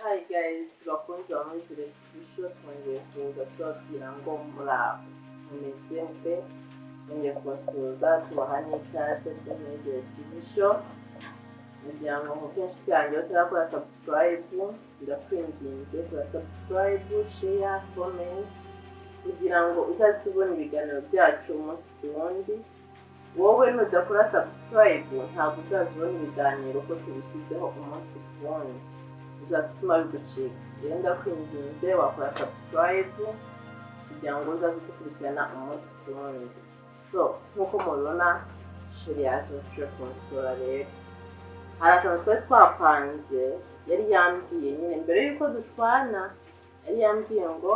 Hi guys, bakunzi ba Masezerano twongeye kuza tubabwira ngo muraho mumeze mute, twongeye kubasuhuza tubaha n'ikaze kuri Masezerano. Kugira ngo nk'uko inshuti yanjye batarakora subscribe, ndakwinginze kora subscribe, share, comment kugira ngo uzajye ubona ibiganiro byacu umunsi ku wundi. Wowe nudakora subscribe ntabwo uzabona ibiganiro ko tubishyizeho umunsi ku wundi, uzatuma bigucika. Rero ndakwinginze wakora subscribe kugira ngo uzaze udukurikirana umunsi ku wundi. So nk'uko mubibona sheri yaje kunsura, rero hari akantu twari twapanze. Yari yambwiye nyine mbere y'uko dutwana, yari yambwiye ngo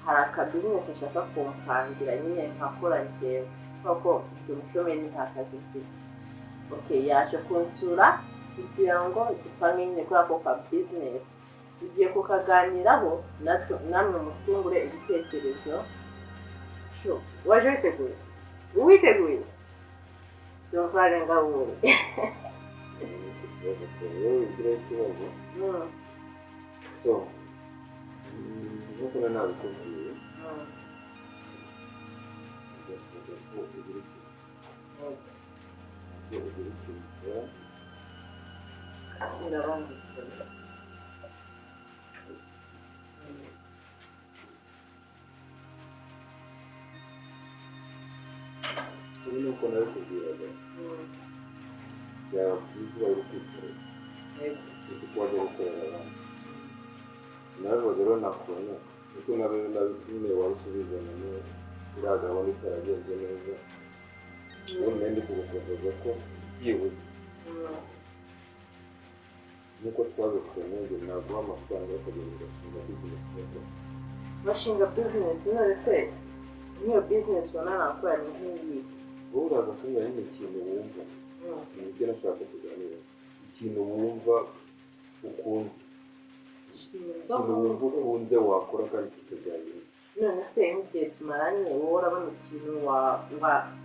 hari akabizinesi ashaka kumpangira nyine nkakora njyewe kuko mfite umushomeri nta kazi mfite. Okay, yaje kunsura kugira ngo dupange nyine kuri ako ka bizinesi. Tugiye kukaganiraho namwe mutungure ibitekerezo. Waje witeguye? Uwiteguye? Tumfare ngabure. So, nk'uko nabikubwiye, ubu ni uko nabikubwiraga byaba byiza wari ukwikorera kuko wajya gukorera abantu. Nabivuga rero nakubona kuko nyine wahise ubibona iriya gahunda itaragenze neza, ubundi nari ndi kugukomeza ko byibuze nk'uko twabikoze ngo naguha amafaranga yo kugenda ugashinga bizinesi yawe. Bashinga bizinesi none se niyo bizinesi ubona nakora ni nk'iyi? Wowe uraza kumbwira nyine ikintu wumva, ni ibyo nashaka kuganira, ikintu wumva ukunze, ikintu wumva ukunze wakora kandi kikabyarira. None se nk'igihe tumaranye wowe urabona ikintu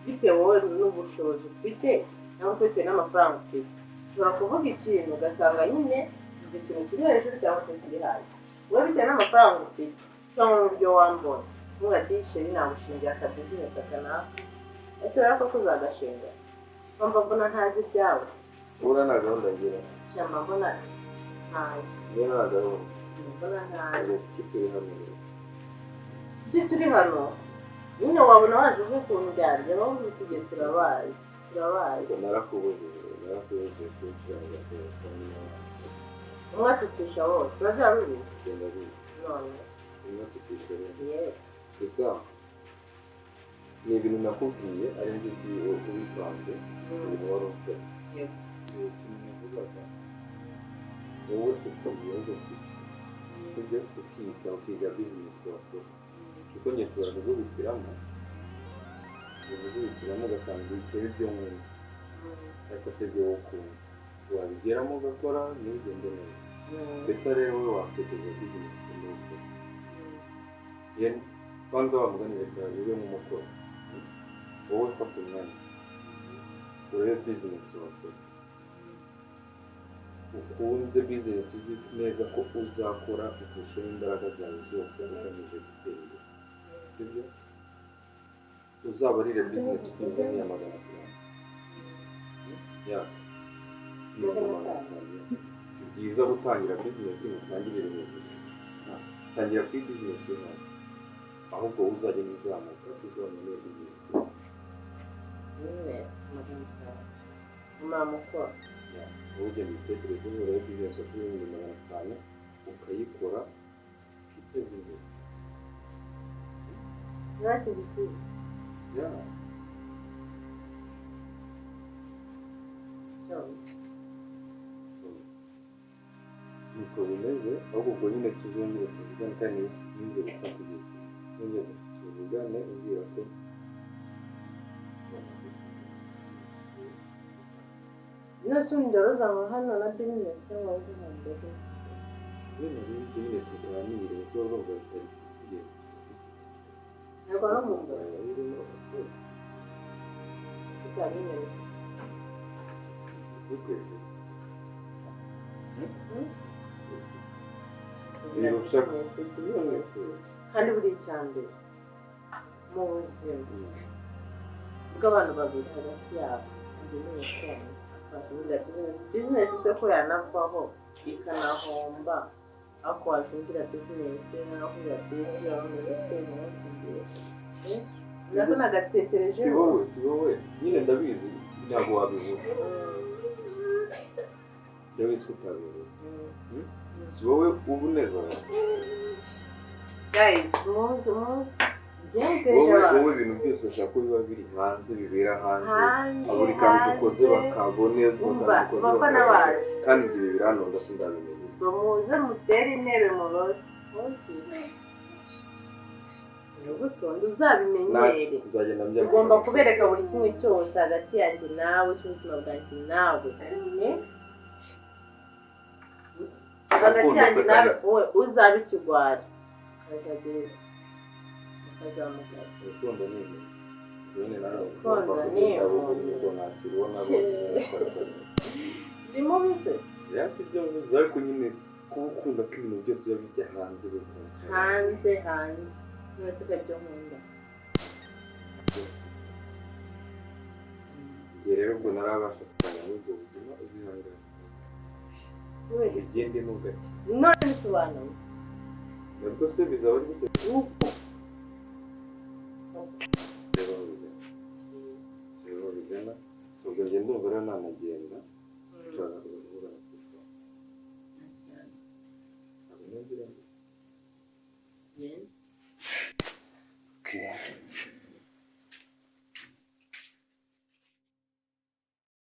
bitewe wowe n'ubushobozi ufite cyangwa se bitewe n'amafaranga ufite, ushobora kuvuga ikintu ugasanga nyine uzi ikintu kiri hejuru cyangwa se kiri hasi. Wowe bitewe n'amafaranga ufite cyangwa n'uburyo wambona ntuga ati sheri nagushingira akabizinesi akanaka, ese urabona ko uzagashinga? Mpamvu mbona ntazi ibyawe. Wowe nta gahunda ngira. Shyamba mbona ntazi. Niyo nta gahunda. Mbona ntazi. Kuki turi hano rero? Kuki turi hano? Nyine wabona waje uzi ukuntu byarya, aho usigaye turabazi. Narakubujije kwinjira telefone umwe atucisha wose, urabyara ubizi? genda bizi None umwe atucisha rero. yes. Gusa ni ibintu nakubwiye ari nzi ubipanze, ibintu wari ufite. Navugaga wowe ufite ibibazo ufite ukiga bizinesi wakora kuko njye nshobora kuguhitiramo ugasanga ibitera ibyo nkunze ariko se ibyo wukunze wabigeramo ugakora ntibigende neza. Mbese rero wowe wakwiteza bizinesi n'ukuri kwanza wamuganira cyane ube nk'umukoro, wowe fata umwanya urebe bizinesi wakora ukunze, bizinesi uzi neza ko uzakora ukishyura imbaraga zawe zose ugamije gutera imbere, sibyo? Uzabarire bizinesi ukunze nk'iya magana atanu si byiza gutangira bizinesi mutangirire hejuru. Tangira kuri bizinesi yawe ahubwo uzajya uzamuka uzabona n'iyo bizinesi umukora wowe ugenda ibitekerezo urebe bizinesi kuri 500 ukayikora ukiteza imbere. ntacyo gisize. Niko bimeze, ahubwo ubwo nyine tuzongere tuvugane kandi nize gufata igihe tuzongere tuvugane umbwira ko nose urindoro zawe hano na bizinesi cyangwa z'ihambere nyine tuganire kuko urumva bitari kugenda ntabwo no mu mbere tutabimenye. birusha kandi buri icyambere mu buzima bw'abantu babiri hagati yabo bizinesi se ko yanavaho ikanahomba ariko wazingira bizinesi naho yateza nako nagatekereje si wowe nyine ndabizi ntabwo wabibura ndabizi ko utabibura si wowe uba unezeza guys muzi wowe ibintu byose ushaka ko biba biri hanze bibera hanze buri kantu dukoze bakabonezwa kandi ibyo bibera hano ndetse ndabimenye muze mutere intebe mu bose ubutonde uzabimenyere ugomba kubereka buri kimwe cyose hagati yanjye nawe cy'ubuzima bwanjye nawe hagati yanjye nawe wowe uzaba ikigwari urukundo ni ni mubi se yasi ibyo bivuze ariko nyine kuba ukunda ko ibintu byose biba bijya hanze hanze mwese kabyo nkunda igihe rero ubwo narabasha kujyana muri ubwo buzima uzihangana ugende ntugake none bisobanuye nabwo se bizaba ari gute rero bigana ubwo ngenda ndumva rero nanagenda